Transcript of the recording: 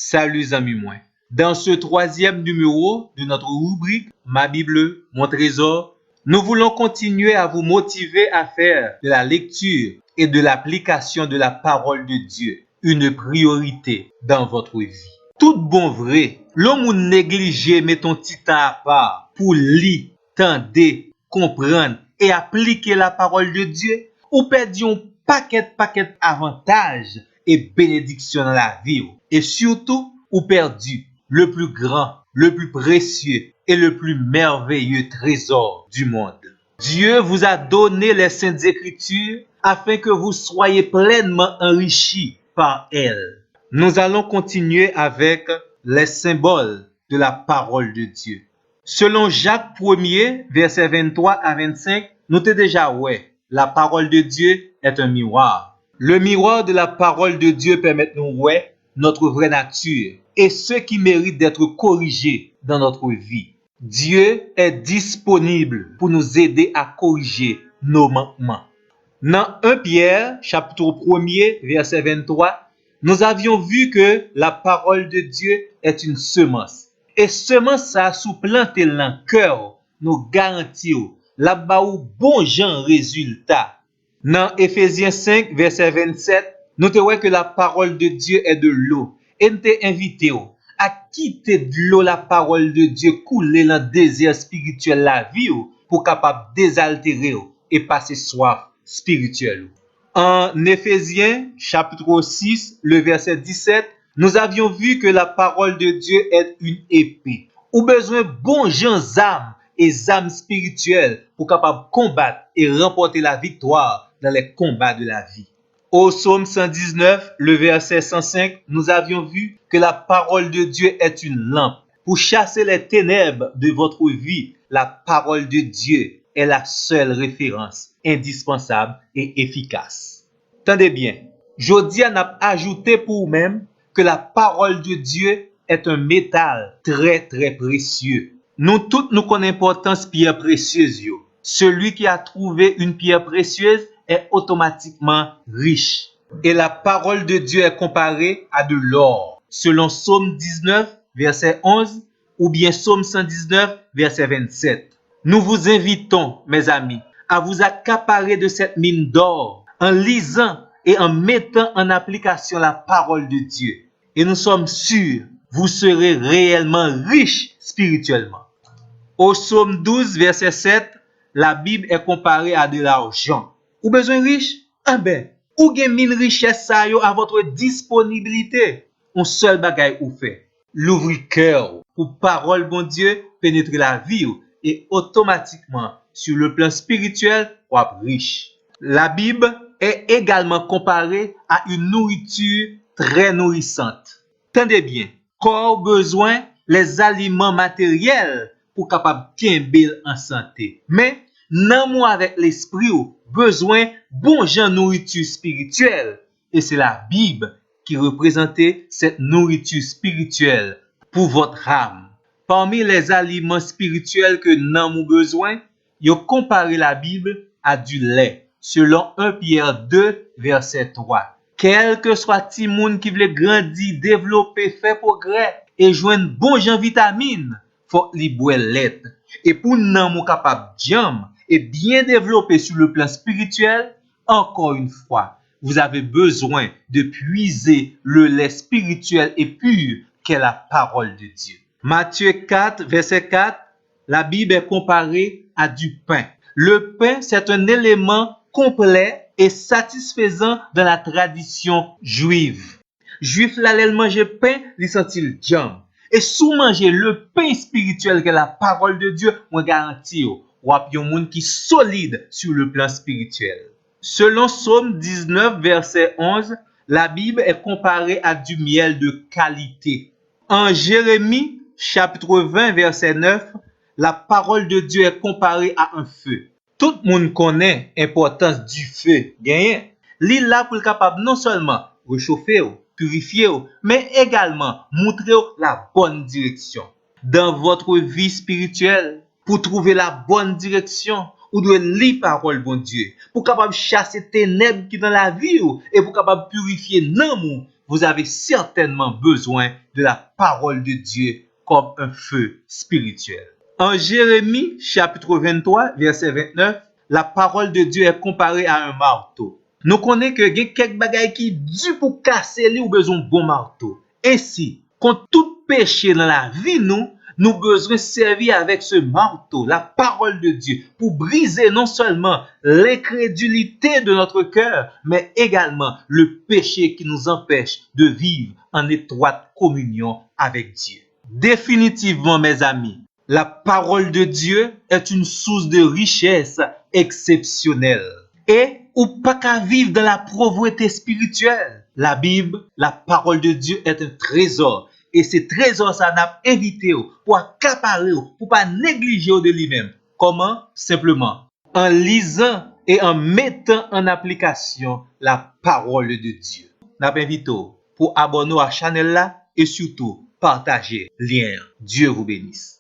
Salut amis moi. Dans ce troisième numéro de notre rubrique Ma Bible, mon trésor, nous voulons continuer à vous motiver à faire de la lecture et de l'application de la parole de Dieu une priorité dans votre vie. Tout bon vrai, l'homme ou négligé met ton petit temps à part pour lire, tendre, comprendre et appliquer la parole de Dieu, ou perdit un paquet avantages et bénédictions dans la vie. Et surtout, ou perdu le plus grand, le plus précieux et le plus merveilleux trésor du monde. Dieu vous a donné les Saintes Écritures afin que vous soyez pleinement enrichis par elles. Nous allons continuer avec les symboles de la parole de Dieu. Selon Jacques 1er, versets 23 à 25, notez déjà, la parole de Dieu est un miroir. Le miroir de la parole de Dieu permet de nous voir notre vraie nature et ce qui mérite d'être corrigé dans notre vie. Dieu est disponible pour nous aider à corriger nos manquements. Dans 1 Pierre, chapitre 1er, verset 23, nous avions vu que la parole de Dieu est une semence. Et semence ça sous-planté dans le cœur, nous garantit la baou bon genre résultat. Dans Éphésiens 5, verset 27, nous te voyons que la parole de Dieu est de l'eau. Et nous te invité à quitter de l'eau la parole de Dieu couler dans le désert spirituel la vie pour capable désaltérer et passer soif spirituelle. En Éphésiens chapitre 6, le verset 17, nous avions vu que la parole de Dieu est une épée. Ou besoin bon gens âmes et âmes spirituelles pour capable combattre et remporter la victoire dans les combats de la vie. Au psaume 119, le verset 105, nous avions vu que la parole de Dieu est une lampe. Pour chasser les ténèbres de votre vie, la parole de Dieu est la seule référence indispensable et efficace. Tendez bien, Jodi a ajouté pour vous-même que la parole de Dieu est un métal très précieux. Nous tous nous connaissons l'importance pierre précieuse. Celui qui a trouvé une pierre précieuse est automatiquement riche. Et la parole de Dieu est comparée à de l'or, selon Psaume 19, verset 11, ou bien Psaume 119, verset 27. Nous vous invitons, mes amis, à vous accaparer de cette mine d'or en lisant et en mettant en application la parole de Dieu. Et nous sommes sûrs, vous serez réellement riches spirituellement. Au psaume 12, verset 7, la Bible est comparée à de l'argent. Ou besoin riche? Ou gen mine richesse ça yo à votre disponibilité. Un seul bagay ou fait. L'ouvrir cœur pour parole bon Dieu pénétrer la vie et automatiquement sur le plan spirituel ou riche. La Bible est également comparée à une nourriture très nourrissante. Tendez bien, corps besoin les aliments matériels pour capable kembel en santé. Mais nan moi avec l'esprit besoin bon genre nourriture spirituelle et c'est la Bible qui représentait cette nourriture spirituelle pour votre âme. Parmi les aliments spirituels que nous avons besoin, yo comparé la Bible à du lait, selon 1 Pierre 2, verset 3. Quel que soit ti moun qui veut grandir, développer, faire progrès et joindre bon genre vitamine, faut li boire lait. Et pour nous capable jam et bien développer sur le plan spirituel, encore une fois, vous avez besoin de puiser le lait spirituel et pur qu'est la parole de Dieu. Matthieu 4, verset 4, la Bible est comparée à du pain. Le pain, c'est un élément complet et satisfaisant dans la tradition juive. Juif là, il mange pain, il sentit jam. Et sous manger le pain spirituel que la parole de Dieu, moi garantis, ou a un monde qui solide sur le plan spirituel. Selon Psaume 19, verset 11, la Bible est comparée à du miel de qualité. En Jérémie, chapitre 20, verset 9, la parole de Dieu est comparée à un feu. Tout le monde connaît l'importance du feu. L'île là pour être capable non seulement réchauffer, purifier, mais également montrer la bonne direction. Dans votre vie spirituelle, pour trouver la bonne direction, vous devez lire la parole bon Dieu. Pour capable chasser ténèbres qui dans la vie et pour capable purifier l'amour vous avez certainement besoin de la parole de Dieu comme un feu spirituel. En Jérémie, chapitre 23, verset 29, la parole de Dieu est comparée à un marteau. Nous connaissons que il y a quelques bagailles qui dû pour casser lui ou besoin de bon marteau. Ainsi, contre tout péché dans la vie, nous besoin servir avec ce marteau, la parole de Dieu, pour briser non seulement l'incrédulité de notre cœur, mais également le péché qui nous empêche de vivre en étroite communion avec Dieu. Définitivement, mes amis, la parole de Dieu est une source de richesse exceptionnelle. Et ou pas qu'à vivre dans la pauvreté spirituelle. La Bible, la parole de Dieu est un trésor. Et ce trésor, ça n'a évité pour accaparer, pour pas négliger de lui-même. Comment? Simplement en lisant et en mettant en application la parole de Dieu. N'a invité pour abonner à la chaîne là et surtout partager lien. Dieu vous bénisse.